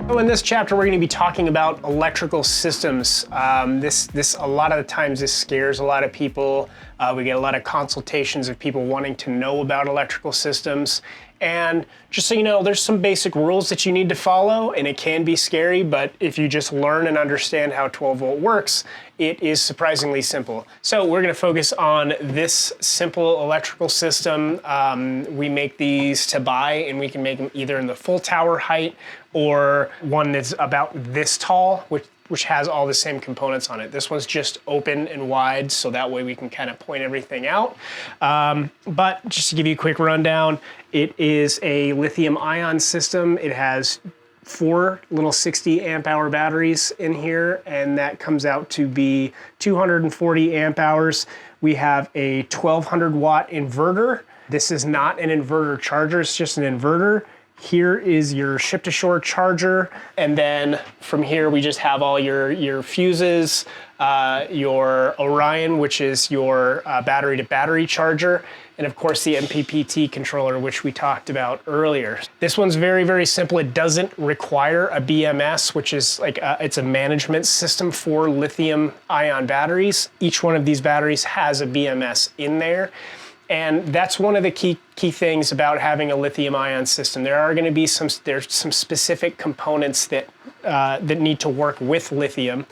So in this chapter, we're going to be talking about electrical systems. This a lot of the times this scares a lot of people. We get a lot of consultations of people wanting to know about electrical systems. And just so you know, there's some basic rules that you need to follow, and it can be scary, but if you just learn and understand how 12 volt works, it is surprisingly simple. So we're going to focus on this simple electrical system. We make these to buy, and we can make them either in the full tower height or one that's about this tall, which has all the same components on it. This one's just open and wide, so that way we can kind of point everything out. But just to give you a quick rundown, it is a lithium-ion system. It has 4 little 60 amp hour batteries in here, and that comes out to be 240 amp hours. We have a 1200 watt inverter. This is not an inverter charger, it's just an inverter. Here is your ship-to-shore charger, and then from here we just have all your fuses, your Orion, which is your battery-to-battery charger, and of course the MPPT controller, which we talked about earlier. This one's very, very simple. It doesn't require a BMS, which is like it's a management system for lithium-ion batteries. Each one of these batteries has a BMS in there. And that's one of the key things about having a lithium-ion system. There are going to be some specific components that need to work with lithium.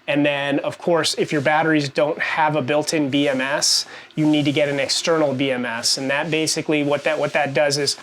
And then, of course, if your batteries don't have a built-in BMS, you need to get an external BMS. And that basically, what that does is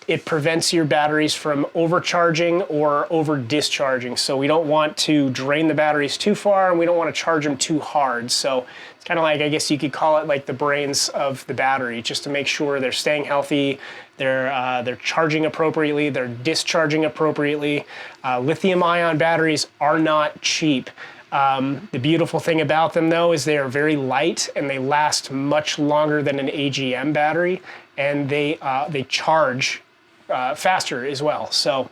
it prevents your batteries from overcharging or over discharging. So we don't want to drain the batteries too far, and we don't want to charge them too hard. So it's kind of like, I guess you could call it like the brains of the battery, just to make sure they're staying healthy, they're charging appropriately, they're discharging appropriately. Lithium-ion batteries are not cheap. The beautiful thing about them, though, is they are very light and they last much longer than an AGM battery, and they charge faster as well. So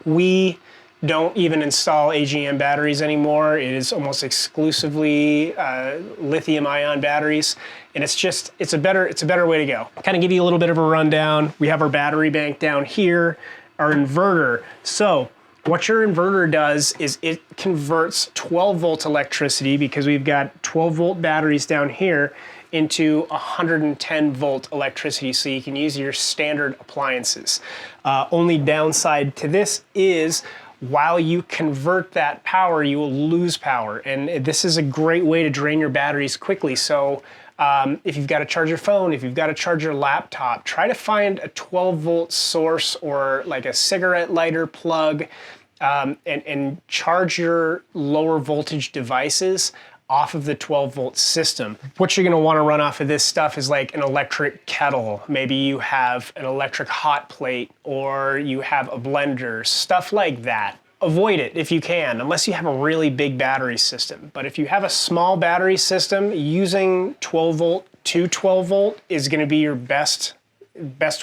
we don't even install AGM batteries anymore. It is almost exclusively lithium-ion batteries, and it's a better way to go. Kind of give you a little bit of a rundown. We have our battery bank down here, our inverter. So what your inverter does is it converts 12 volt electricity, because we've got 12 volt batteries down here, into 110 volt electricity, so you can use your standard appliances. Only downside to this is while you convert that power, you will lose power, and this is a great way to drain your batteries quickly. So if you've got to charge your phone, if you've got to charge your laptop, try to find a 12 volt source or like a cigarette lighter plug, and charge your lower voltage devices off of the 12 volt system. What you're gonna wanna run off of this stuff is like an electric kettle. Maybe you have an electric hot plate, or you have a blender, stuff like that. Avoid it if you can, unless you have a really big battery system. But if you have a small battery system, using 12 volt to 12 volt is gonna be your best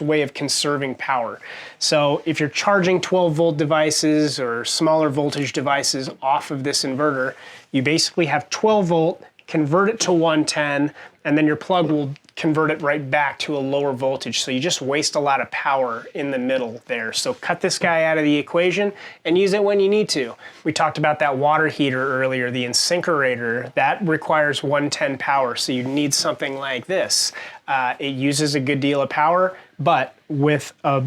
way of conserving power. So if you're charging 12 volt devices or smaller voltage devices off of this inverter, you basically have 12 volt, convert it to 110, and then your plug will convert it right back to a lower voltage. So you just waste a lot of power in the middle there. So cut this guy out of the equation and use it when you need to. We talked about that water heater earlier, the incinerator. That requires 110 power, so you need something like this. It uses a good deal of power, but with a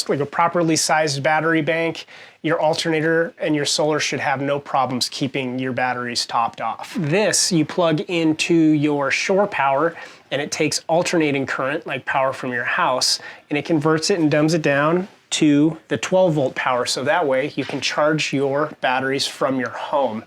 like a properly sized battery bank, your alternator and your solar should have no problems keeping your batteries topped off. This you plug into your shore power, and it takes alternating current, like power from your house, and it converts it and dumbs it down to the 12 volt power, so that way you can charge your batteries from your home.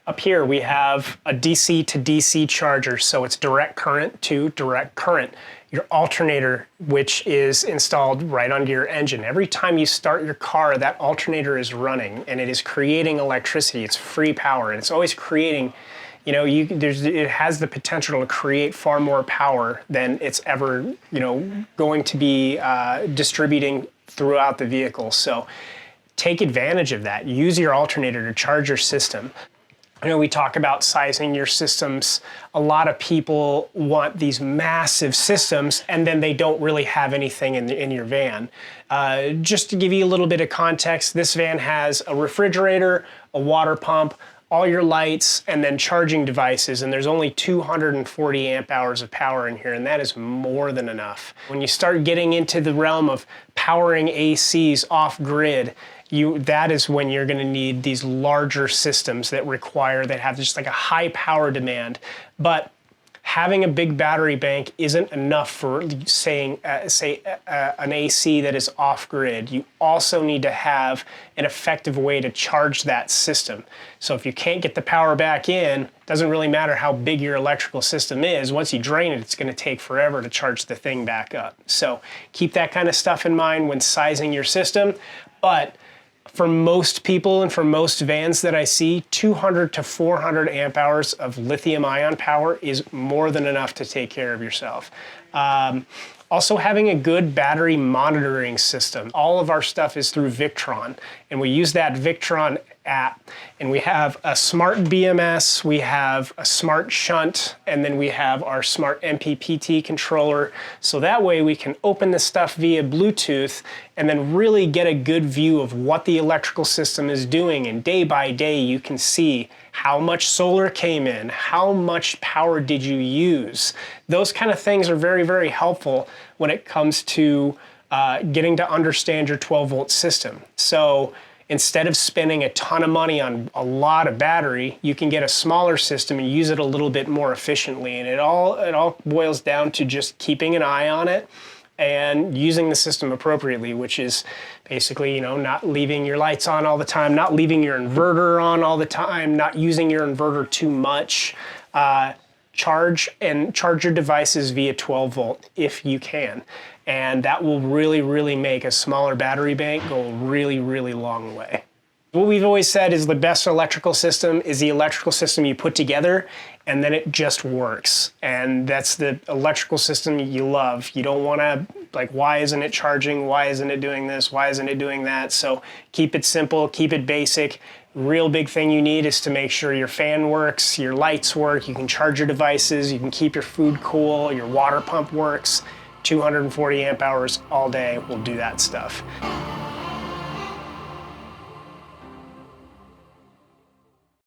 Up here we have a DC to DC charger, so it's direct current to direct current. Your alternator, which is installed right onto your engine. Every time you start your car, that alternator is running, and it is creating electricity. It's free power, and it's always creating, you know, it has the potential to create far more power than it's ever, you know, going to be distributing throughout the vehicle. So take advantage of that. Use your alternator to charge your system. I know we talk about sizing your systems. A lot of people want these massive systems and then they don't really have anything in your van. Just to give you a little bit of context, this van has a refrigerator, a water pump, all your lights, and then charging devices, and there's only 240 amp hours of power in here, and that is more than enough. When you start getting into the realm of powering ACs off-grid, that is when you're going to need these larger systems that have just like a high power demand. But having a big battery bank isn't enough for say an AC that is off-grid. You also need to have an effective way to charge that system. So if you can't get the power back in, it doesn't really matter how big your electrical system is. Once you drain it, it's going to take forever to charge the thing back up. So keep that kind of stuff in mind when sizing your system. But for most people and for most vans that I see, 200 to 400 amp hours of lithium-ion power is more than enough to take care of yourself. Also, having a good battery monitoring system. All of our stuff is through Victron, and we use that Victron app. And we have a smart BMS, we have a smart shunt, and then we have our smart MPPT controller. So that way we can open the stuff via Bluetooth and then really get a good view of what the electrical system is doing. And day by day you can see how much solar came in, how much power did you use. Those kind of things are very, very helpful when it comes to getting to understand your 12-volt system. So instead of spending a ton of money on a lot of battery, you can get a smaller system and use it a little bit more efficiently. And it all boils down to just keeping an eye on it and using the system appropriately, which is basically, not leaving your lights on all the time, not leaving your inverter on all the time, not using your inverter too much. Charge your devices via 12 volt if you can. And that will really, really make a smaller battery bank go a really, really long way. What we've always said is the best electrical system is the electrical system you put together and then it just works. And that's the electrical system you love. You don't want to, why isn't it charging? Why isn't it doing this? Why isn't it doing that? So keep it simple, keep it basic. Real big thing you need is to make sure your fan works, your lights work, you can charge your devices, you can keep your food cool, your water pump works. 240 amp hours all day will do that stuff.